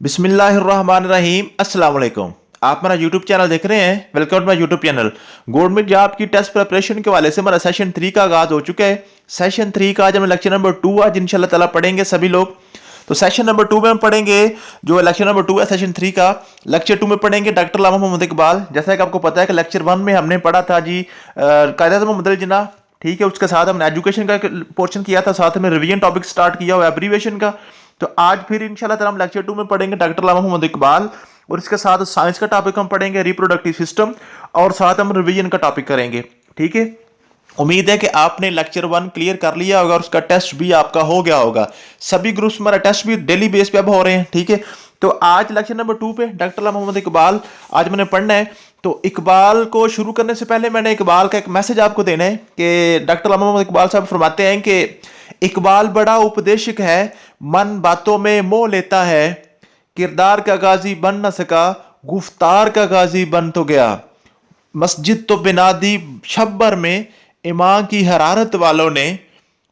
बिस्मिल्लाहिर्रहमानिर्रहीम अस्सलाम वालेकुम। आप हमारा यूट्यूब चैनल देख रहे हैं। Welcome to my YouTube channel. Government job की टेस्ट प्रिपरेशन के वाले से हमारा सेशन 3 का आगाज हो चुका है। सेशन 3 का आज हम लेक्चर नंबर 2 आज इंशाल्लाह ताला पढ़ेंगे सभी लोग। तो सेशन नंबर 2 में हम पढ़ेंगे जो लेक्चर नंबर 2 है सेशन 3 का। लेक्चर 2 में पढ़ेंगे डॉक्टर अल्लामा मोहम्मद इकबाल। जैसा कि आपको पता है कि लेक्चर 1 में हमने पढ़ा था जी कायदा मुदल जना, ठीक है। उसके साथ हमने एजुकेशन का पोर्शन किया था, साथ में रिवीजन टॉपिक स्टार्ट किया हुआ एब्रीविएशन का। तो आज फिर इंशाल्लाह ताला हम लेक्चर 2 में पढ़ेंगे डॉक्टर अल्लामा मोहम्मद इकबाल, और इसके साथ साइंस का टॉपिक हम पढ़ेंगे रिप्रोडक्टिव सिस्टम, और साथ हम रिवीजन का टॉपिक करेंगे, ठीक है। उम्मीद है कि आपने लेक्चर 1 क्लियर कर लिया होगा और उसका टेस्ट भी आपका हो गया होगा। सभी ग्रुप्स हमारा टेस्ट भी डेली बेस पे अब हो रहे हैं, ठीक है। तो आज लेक्चर नंबर 2 पे डॉक्टर अल्लामा मोहम्मद इकबाल आज मैंने पढ़ना है। तो इकबाल को शुरू करने से पहले मैंने इकबाल का एक मैसेज आपको देना है कि डॉक्टर अल्लामा मोहम्मद इकबाल साहब फरमाते हैं कि इकबाल बड़ा उपदेशक है, मन बातों में मोह लेता है, किरदार का गाजी बन न सका, गुफ्तार का गाजी बन तो गया। मस्जिद तो बिना दी शब्बर में, इमाम की हरारत वालों ने,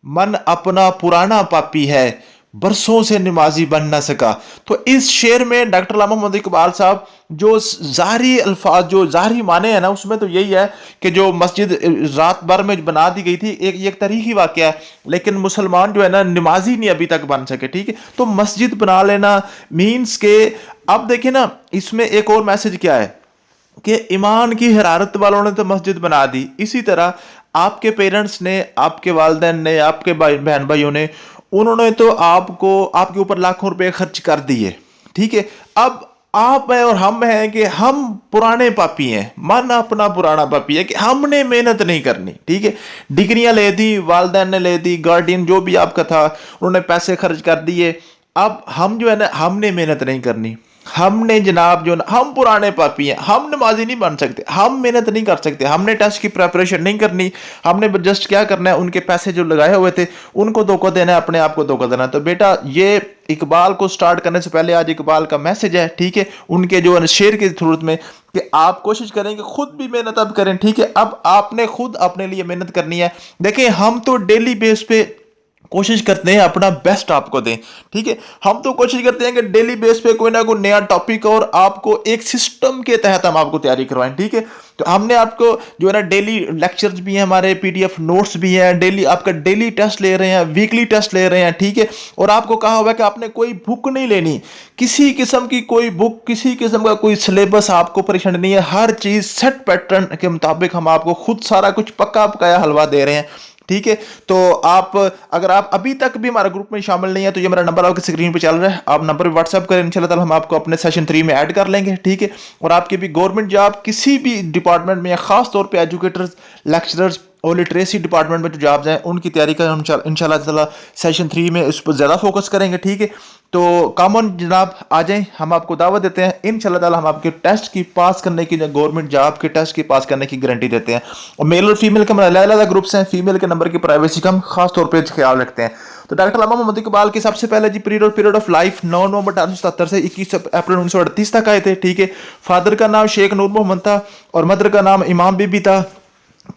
मन अपना पुराना पापी है, बरसों से नमाजी बन ना सका। तो इस शेर में डॉक्टर अल्लामा मोहम्मद इकबाल साहब जो जारी अल्फाज जो जारी माने हैं ना, उसमें तो यही है कि जो मस्जिद रात भर में बना दी गई थी, एक तारीखी वाकया है, लेकिन मुसलमान जो है ना नमाजी नहीं अभी तक बन सके, ठीक है। तो मस्जिद बना लेना मीन्स के अब देखिए ना इसमें एक और मैसेज क्या है कि ईमान की हरारत वालों ने तो मस्जिद बना दी, इसी तरह आपके पेरेंट्स ने, आपके वालिदैन ने, आपके बहन भाइयों ने, उन्होंने तो आपको आपके ऊपर लाखों रुपए खर्च कर दिए, ठीक है। अब आप हैं और हम हैं कि हम पुराने पापी हैं, मन अपना पुराना पापी है कि हमने मेहनत नहीं करनी, ठीक है। डिग्रियां ले दी, वालिदैन ने ले दी, गार्डियन जो भी आपका था उन्होंने पैसे खर्च कर दिए। अब हम जो है ना हमने मेहनत नहीं करनी, हमने जनाब जो हम पुराने पापी हैं, हम नमाजी नहीं बन सकते, हम मेहनत नहीं कर सकते, हमने टेस्ट की प्रिपरेशन नहीं करनी, हमने जस्ट क्या करना है उनके पैसे जो लगाए हुए थे उनको धोखा देना है, अपने आप को धोखा देना। तो बेटा ये इकबाल को स्टार्ट करने से पहले आज इकबाल का मैसेज है, ठीक है, उनके जो शेर की जरूरत में कि आप कोशिश करें कि खुद भी मेहनत अब करें, ठीक है। अब आपने खुद अपने लिए मेहनत करनी है। देखिए हम तो डेली बेस पे कोशिश करते हैं अपना बेस्ट आपको दें, ठीक है। हम तो कोशिश करते हैं कि डेली बेस पे कोई ना कोई नया टॉपिक और आपको एक सिस्टम के तहत हम आपको तैयारी करवाएं, ठीक है। तो हमने आपको जो है ना डेली लेक्चर्स भी हैं, हमारे पीडीएफ नोट्स भी हैं, डेली आपका डेली टेस्ट ले रहे हैं, वीकली टेस्ट ले रहे हैं, ठीक है। और आपको कहा हुआ है कि आपने कोई बुक नहीं लेनी, किसी किस्म की कोई बुक, किसी किस्म का कोई सिलेबस आपको परेशान नहीं है। हर चीज सेट पैटर्न के मुताबिक हम आपको खुद सारा कुछ पक्का पकाया हलवा दे रहे हैं, ठीक है। तो आप अगर आप अभी तक भी हमारे ग्रुप में शामिल नहीं है तो ये मेरा नंबर आपकी स्क्रीन पे चल रहा है, आप नंबर पे व्हाट्सएप करें, इंशाल्लाह ताला हम आपको अपने सेशन 3 में ऐड कर लेंगे, ठीक है। और आपकी भी गवर्नमेंट जॉब किसी भी डिपार्टमेंट में, खास तौर पे एजुकेटर्स, लेक्चरर्स और लिटरेसी डिपार्टमेंट में जो जॉब्स हैं उनकी तैयारी का हम इंशाल्लाह ताला सेशन 3 में इस पर ज़्यादा फोकस करेंगे, ठीक है। तो कॉमन जनाब आ जाएं, हम आपको दावत देते हैं, इंशाल्लाह ताला हम आपके टेस्ट की पास करने की, गवर्नमेंट जॉब के टेस्ट की पास करने की गारंटी देते हैं। और मेल और फीमेल के हमारे अलग अलग ग्रुप्स हैं, फीमेल के नंबर की प्राइवेसी का हम खास तौर पर ख्याल रखते हैं। तो डॉक्टर अल्लामा मोहम्मद इकबाल की सबसे पहले जी पीरियड ऑफ लाइफ 9 नवंबर 1877 से 21 अप्रैल 1938 तक आए थे, ठीक है। फादर का नाम शेख नूर मोहम्मद था और मदर का नाम इमाम बीबी था।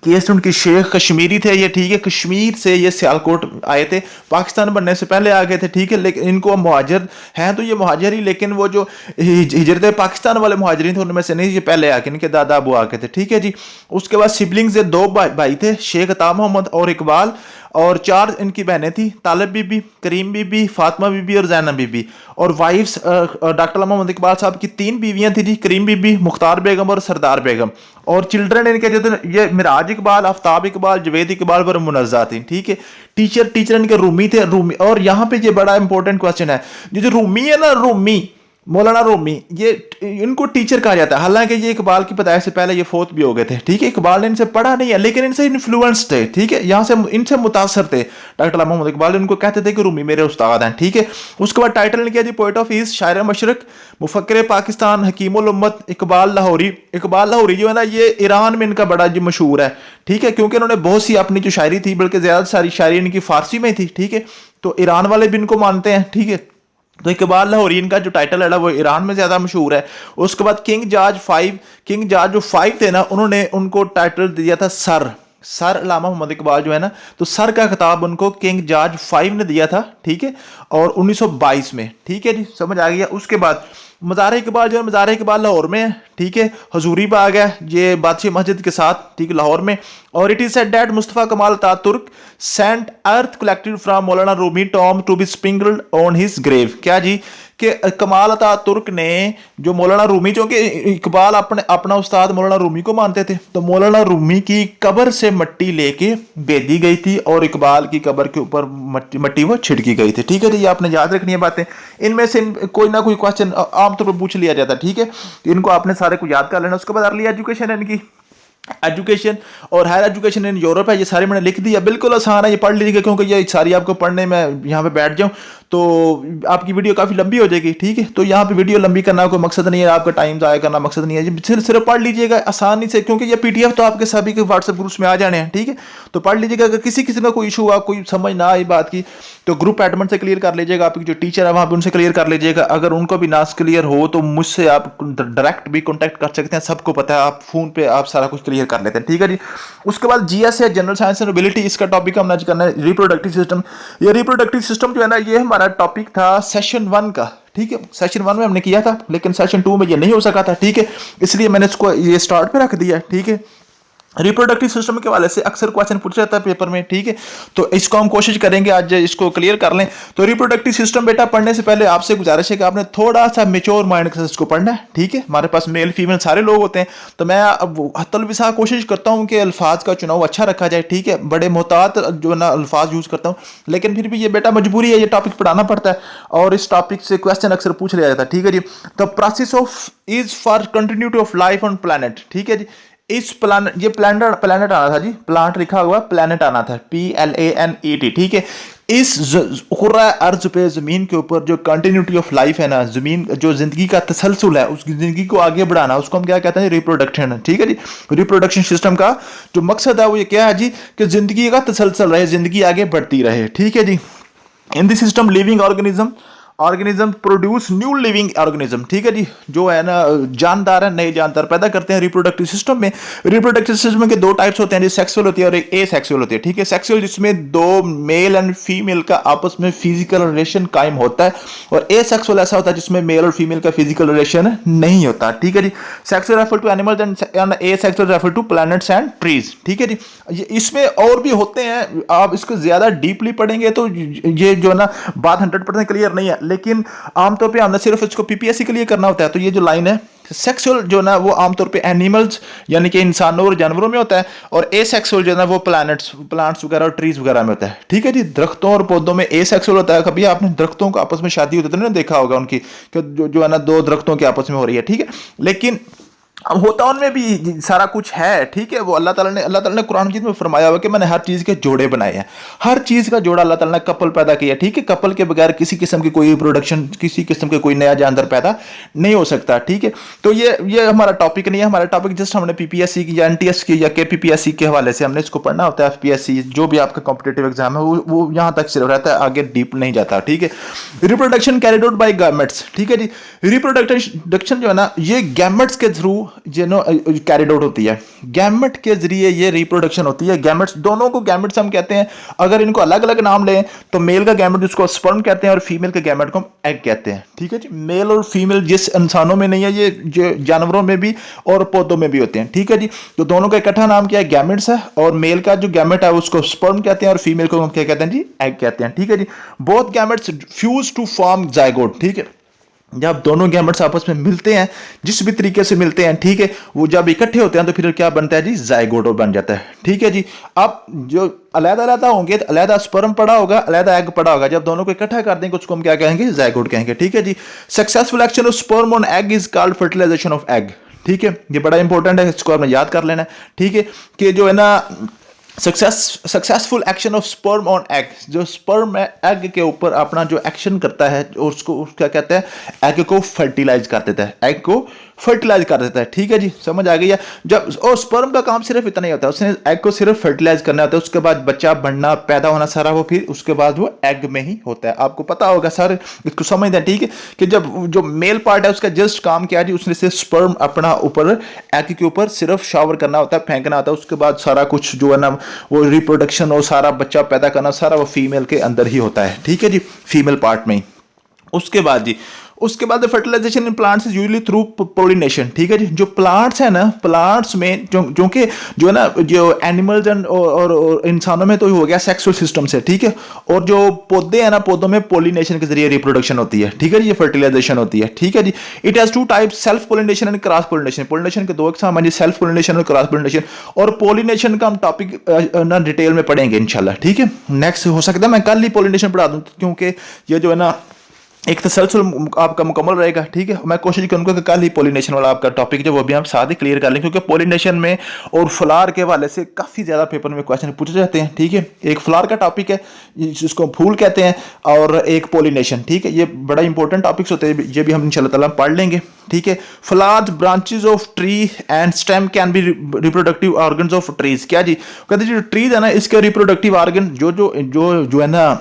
केस उनकी शेख कश्मीरी थे ये, ठीक है। कश्मीर से ये सियालकोट आए थे, पाकिस्तान बनने से पहले आ गए थे, ठीक है। लेकिन इनको मुहाजिर हैं तो ये मुहाजिर ही, लेकिन वो जो हिजरत पाकिस्तान वाले मुहाजिरीन थे उनमें से नहीं, ये पहले आके इनके दादा अबू आके थे, ठीक है जी। उसके बाद सिबलिंग्स से 2 भाई थे, शेख अता मोहम्मद और इकबाल, और 4 इनकी बहनें थी, तालिब बीबी, करीम बीबी, फातिमा बीबी और जैनब बीबी। और वाइफ्स डॉक्टर अल्लामा मोहम्मद इकबाल साहब की 3 बीवियां थी जी, करीम बीबी, मुख्तार बेगम और सरदार बेगम। और चिल्ड्रन इनके जो थे ये मिराज इकबाल, आफ्ताब इकबाल, जवेद इकबाल और मुनज़्ज़ा थी, ठीक है। टीचर इनके रूमी थे, रूमी। और यहाँ पे ये बड़ा इंपॉर्टेंट क्वेश्चन है, ये जो रूमी है ना, रूमी मौलाना रूमी, ये इनको टीचर कहा जाता है। हालांकि ये इकबाल की पैदाइश से पहले ये फोत भी हो गए थे, ठीक है। इकबाल ने इनसे पढ़ा नहीं है लेकिन इनसे इन्फ्लुएंस थे, ठीक है, यहाँ से इनसे मुतासर थे डॉक्टर अल्लामा मोहम्मद इकबाल। इनको कहते थे कि रूमी मेरे उस्ताद हैं, ठीक है। उसके बाद टाइटल ने किया जी पोएट ऑफ ईस्ट, शायर मशरक, मुफक्किर पाकिस्तान, हकीमुल उम्मत इकबाल लाहौरी। इकबाल लाहौरी जो है ना ये ईरान में इनका बड़ा जी मशहूर है, ठीक है, क्योंकि इन्होंने बहुत सी अपनी जो शायरी थी, बल्कि ज्यादा सारी शायरी इनकी फारसी में थी, ठीक है। तो ईरान वाले भी इनको मानते हैं, ठीक है। तो इकबाल लाहौरी इनका जो टाइटल है वो ईरान में ज्यादा मशहूर है। उसके बाद किंग जॉर्ज 5 जो 5 थे ना, उन्होंने उनको टाइटल दिया था सर, सर अल्लामा मोहम्मद इकबाल जो है ना, तो सर का खिताब उनको किंग जॉर्ज 5 ने दिया था, ठीक है, और 1922 में, ठीक है जी, समझ आ गया। उसके बाद मज़ार इकबाल जो है, मज़ार इकबाल लाहौर में है, ठीक है, हजूरी बाग है ये बादशाह मस्जिद के साथ, ठीक है, लाहौर में। और it is said that Mustafa Kamal Ataturk sent earth collected from Maulana Rumi tomb to be sprinkled on his grave. क्या जी, कि कमाल अतातुर्क ने जो मौलाना रूमी, जो कि इकबाल अपना उस्ताद मौलाना रूमी को मानते थे, तो मौलाना रूमी की कब्र से मट्टी लेके भेजी गई थी और इकबाल की कब्र के ऊपर मट्टी वो छिड़की गई थी, ठीक है जी। ये आपने याद रखनी है बातें। इनमें से कोई ना कोई क्वेश्चन आमतौर पर पूछ लिया जाता है, ठीक है, इनको आपने सारे को याद कर लेना। उसके बाद अर्ली एजुकेशन है इनकी, एजुकेशन और हायर एजुकेशन इन यूरोप है, ये सारे मैंने लिख दिया, बिल्कुल आसान है, ये पढ़ लीजिएगा, क्योंकि ये सारी आपको पढ़ने में यहाँ पे बैठ जाऊँ तो आपकी वीडियो काफ़ी लंबी हो जाएगी, ठीक है। तो यहाँ पे वीडियो लंबी करना कोई मकसद नहीं है, आपका टाइम ज़ाया करना मकसद नहीं है, सिर्फ पढ़ लीजिएगा आसानी से, क्योंकि ये पीडीएफ तो आपके सभी के व्हाट्सएप ग्रुप्स में आ जाने हैं, ठीक है। तो पढ़ लीजिएगा। अगर किसी किस्म का कोई इशू हुआ, कोई समझ ना आई बात की, तो ग्रुप एडमिन से क्लियर कर लीजिएगा, आपकी जो टीचर है वहाँ पर उनसे क्लियर कर लीजिएगा। अगर उनको भी ना क्लियर हो तो मुझसे आप डायरेक्ट भी कॉन्टैक्ट कर सकते हैं, सबको पता है, आप फोन पे आप सारा कुछ क्लियर कर लेते हैं, ठीक है जी। उसके बाद जीएस है, जनरल साइंस एंड एबिलिटी, इसका टॉपिक हमने आज करना है रिप्रोडक्टिव सिस्टम। ये रिप्रोडक्टिव सिस्टम जो है ना, ये हमारा टॉपिक था सेशन 1 का, ठीक है। सेशन 1 में हमने किया था, लेकिन सेशन 2 में ये नहीं हो सका था, ठीक है, इसलिए मैंने इसको ये स्टार्ट पे रख दिया, ठीक है। रिप्रोडक्टिव सिस्टम के हवाले से अक्सर क्वेश्चन पूछा जाता है पेपर में, ठीक है, तो इसको हम कोशिश करेंगे आज इसको क्लियर कर लें। तो रिप्रोडक्टिव सिस्टम बेटा पढ़ने से पहले आपसे गुजारिश है कि आपने थोड़ा सा मेच्योर माइंड के साथ इसको पढ़ना है, ठीक है। हमारे पास मेल फीमेल सारे लोग होते हैं, तो मैं हतलविसा कोशिश करता हूँ कि अल्फाज का चुनाव अच्छा रखा जाए, ठीक है, बड़े मोहतात जो ना अल्फाज यूज़ करता हूँ, लेकिन फिर भी ये बेटा मजबूरी है, ये टॉपिक पढ़ाना पड़ता है और इस टॉपिक से क्वेश्चन अक्सर पूछ लिया जाता है, ठीक है जी। तो process of is for continuity of life on planet, ठीक है जी। इस प्लानट, ये प्लानट आना था जी, प्लांट लिखा हुआ प्लानट आना था, PLANET, ठीक है। इस खुर्रा अर्ज पे जमीन के ऊपर जो कंटिन्यूटी ऑफ लाइफ है ना, जमीन जो जिंदगी का तसलसल है, उसकी जिंदगी को आगे बढ़ाना, उसको हम क्या कहते हैं, रिप्रोडक्शन, ठीक है जी। रिप्रोडक्शन सिस्टम का जो मकसद है वो ये क्या है जी, कि जिंदगी का तसलसल रहे, जिंदगी आगे बढ़ती रहे, ठीक है जी। In this system living organism produce new living organism, ठीक है जी, जो है ना जानदार है, नए जानदार पैदा करते हैं रिप्रोडक्टिव सिस्टम में। रिप्रोडक्टिव सिस्टम के दो टाइप्स होते हैं, जो सेक्सुअल होती है और एक एसेक्सुअल होती है, ठीक है। सेक्सुअल जिसमें दो मेल एंड फीमेल का आपस में फिजिकल रिलेशन कायम होता है, और एसेक्सुअल ऐसा होता है जिसमें मेल और फीमेल का फिजिकल रिलेशन नहीं होता, ठीक है जी। Sexual refer to animals and asexual refer to planets and trees, ठीक है जी। इसमें और भी होते हैं, आप इसको ज्यादा डीपली पढ़ेंगे तो ये जो ना बात 100% क्लियर नहीं है, लेकिन आमतौर पे हमने सिर्फ इसको पीपीएससी के लिए करना होता है। तो ये जो लाइन है सेक्सुअल जो ना वो आमतौर पे एनिमल्स यानी कि इंसानों और जानवरों में होता है, और एसेक्सुअल जो है ना वो प्लांट्स वगैरह और ट्रीज वगैरह में होता है, ठीक है जी। दरख्तों और पौधों में एसेक्सुअल होता है। कभी आपने दरख्तों को आपस में शादी होती है तो नहीं देखा होगा उनकी, जो है ना दो दरख्तों के आपस में हो रही है, ठीक है, लेकिन होता उनमें भी सारा कुछ है, ठीक है। वो अल्लाह ताला ने कुरान मजीद में फरमाया हुआ कि मैंने हर चीज़ के जोड़े बनाए हैं, हर चीज़ का जोड़ा अल्लाह ताला ने कपल पैदा किया, ठीक है। कपल के बगैर किसी किस्म की कोई प्रोडक्शन, किसी किस्म के कोई नया जानदार पैदा नहीं हो सकता, ठीक है। तो ये हमारा टॉपिक नहीं है, हमारा टॉपिक जस्ट हमने पीपीएससी की या एनटीएस की या केपीपीएससी के हवाले से हमने इसको पढ़ना होता है। एफपीएससी जो भी आपका कॉम्पिटेटिव एग्जाम है वो यहाँ तक सिर्फ रहता है, आगे डीप नहीं जाता, ठीक है। Reproduction carried out by gametes, ठीक है जी। रिप्रोडक्शन जो है ना ये गैमेट्स के थ्रू कैरिड आउट होती है, गैमेट के जरिए ये रिप्रोडक्शन होती है। गैमेट्स, दोनों को गैमेट्स हम कहते हैं। अगर इनको अलग अलग नाम लें तो मेल का गैमेट जिसको स्पर्म कहते हैं और फीमेल के गैमेट को हम एग कहते हैं, ठीक है जी। मेल और फीमेल जिस इंसानों में नहीं है, ये जो जानवरों में भी और पौधों में भी होते हैं, ठीक है जी। तो दोनों का इकट्ठा नाम क्या है, गैमेट्स है, और मेल का जो गैमेट है उसको स्पर्म कहते हैं और फीमेल को हम क्या कहते हैं जी, एग कहते हैं, ठीक है जी। Both gametes fuse to form zygote, ठीक है। जब दोनों गैमेट्स आपस में मिलते हैं, जिस भी तरीके से मिलते हैं, ठीक है, वो जब इकट्ठे होते हैं तो फिर क्या बनता है जी, जाइगोट बन जाता है, ठीक है जी। अब जो अलग-अलग होंगे तो अलग स्पर्म पड़ा होगा, अलग एग पड़ा होगा, जब दोनों को इकट्ठा कर देंगे उसको हम क्या कहेंगे, जाइगोट कहेंगे, ठीक है जी। Successful action of sperm on egg is called fertilization of egg, ठीक है। ये बड़ा इंपॉर्टेंट है, इसको आपने याद कर लेना, ठीक है, कि जो है ना successful action of sperm on egg, जो स्पर्म एग के ऊपर अपना जो एक्शन करता है और उसको क्या कहते हैं, एग को फर्टिलाइज कर देता है, एग को फर्टिलाइज कर देता है। ठीक है जी, समझ आ गई है। जब और स्पर्म का काम सिर्फ इतना ही होता है, उसने एग को सिर्फ फर्टिलाइज करना होता है, उसके बाद बच्चा बनना पैदा होना सारा वो फिर उसके बाद वो एग में ही होता है। आपको पता होगा सर, इसको समझते हैं। ठीक है कि जब जो मेल पार्ट है उसका जस्ट काम क्या है जी, उसने सिर्फ स्पर्म अपना ऊपर एग के ऊपर सिर्फ शावर करना होता है, फेंकना होता है, उसके बाद सारा कुछ जो है ना वो रिप्रोडक्शन और सारा बच्चा पैदा करना सारा वो फीमेल के अंदर ही होता है। ठीक है जी, फीमेल पार्ट में ही। उसके बाद जी, उसके बाद fertilisation in plants is usually through pollination. ठीक है जी, जो प्लांट्स है ना, प्लांट्स में जो कि जो है ना जो एनिमल्स एंड और इंसानों में तो हो गया सेक्सुअल सिस्टम से। ठीक है, और जो पौधे हैं ना, पौधों में पोलिनेशन के जरिए रिप्रोडक्शन होती है। ठीक है जी, ये फर्टिलाइजेशन होती है। ठीक है जी, it has two types, self pollination and cross pollination. Pollination के दो किस्म हैं, सेल्फ पोलिनेशन और क्रॉस पोलिनेशन। और पोलिनेशन का हम टॉपिक ना डिटेल में पढ़ेंगे इंशाल्लाह। ठीक है, नेक्स्ट हो सकता है मैं कल ही पोलिनेशन पढ़ा दूं, क्योंकि ये जो है ना एक तसलसल आपका मुकम्मल रहेगा। ठीक है, मैं कोशिश करूंगा कि कल ही पोलिनेशन वाला आपका टॉपिक जो वो भी हम साथ ही क्लियर कर लें, क्योंकि पोलिनेशन में और फ्लावर के हवाले से काफ़ी ज़्यादा पेपर में क्वेश्चन पूछे जाते हैं। ठीक है, एक फ्लावर का टॉपिक है जिसको फूल कहते हैं, और एक पोलिनेशन। ठीक है, ये बड़ा इंपॉर्टेंट टॉपिक्स होते हैं, ये भी हम इंशाल्लाह ताला पढ़ लेंगे। ठीक है, flowers branches of tree and stem can be reproductive organs of trees. क्या जी, कहते हैं जो ट्रीज है ना, इसके रिप्रोडक्टिव ऑर्गन जो है ना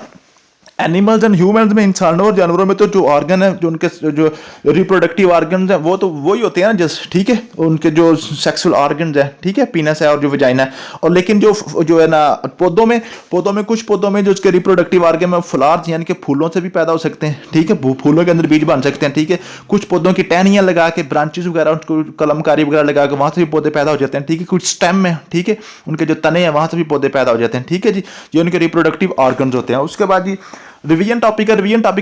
एनिमल्स एंड ह्यूमंस में, इंसानों और जानवरों में तो जो ऑर्गन है, जो उनके जो रिप्रोडक्टिव ऑर्गन्स हैं वो तो वही होते हैं ना जस्ट। ठीक है, उनके जो सेक्सुअल ऑर्गन्स है, ठीक है, पीनस है और जो वजाइना है। और लेकिन जो है ना पौधों में कुछ पौधों में जो उसके रिप्रोडक्टिव ऑर्गन में फ्लावर्स यानी कि फूलों से भी पैदा हो सकते हैं। ठीक है, फूलों के अंदर बीज बन सकते हैं। ठीक है, कुछ पौधों की टहनियाँ लगा के, ब्रांचेस वगैरह, उनको कलमकारी वगैरह लगा के वहाँ से भी पौधे पैदा हो जाते हैं। ठीक है, कुछ स्टेम में, ठीक है, उनके जो तने हैं वहाँ से भी पौधे पैदा हो जाते हैं। ठीक है जी, ये उनके रिप्रोडक्टिव ऑर्गन्स होते हैं। उसके बाद जी रिवीजन टॉपिक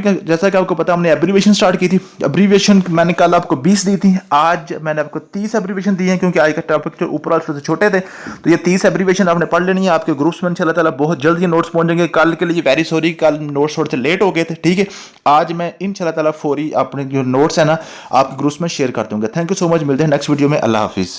है, जैसा कि आपको पता हमने एब्रीविएशन स्टार्ट की थी। एब्रीविएशन मैंने कल आपको 20 दी थी, आज मैंने आपको 30 एब्रीविएशन दी है, क्योंकि आज का टॉपिक जो ऊपर से छोटे थे, तो ये 30 एब्रीविएशन आपने पढ़ लेनी है। आपके ग्रुप्स में इंशाल्लाह ताला बहुत जल्द ये नोट्स पहुंच जाएंगे। कल के लिए वेरी सॉरी, कल नोट्स थोड़े से लेट हो गए थे। ठीक है, आज मैं इंशाल्लाह ताला फौरी अपने जो नोट्स है ना आपके ग्रुप्स में शेयर कर दूंगा। थैंक यू सो मच, मिलते हैं नेक्स्ट वीडियो में। अल्लाह हाफिज़।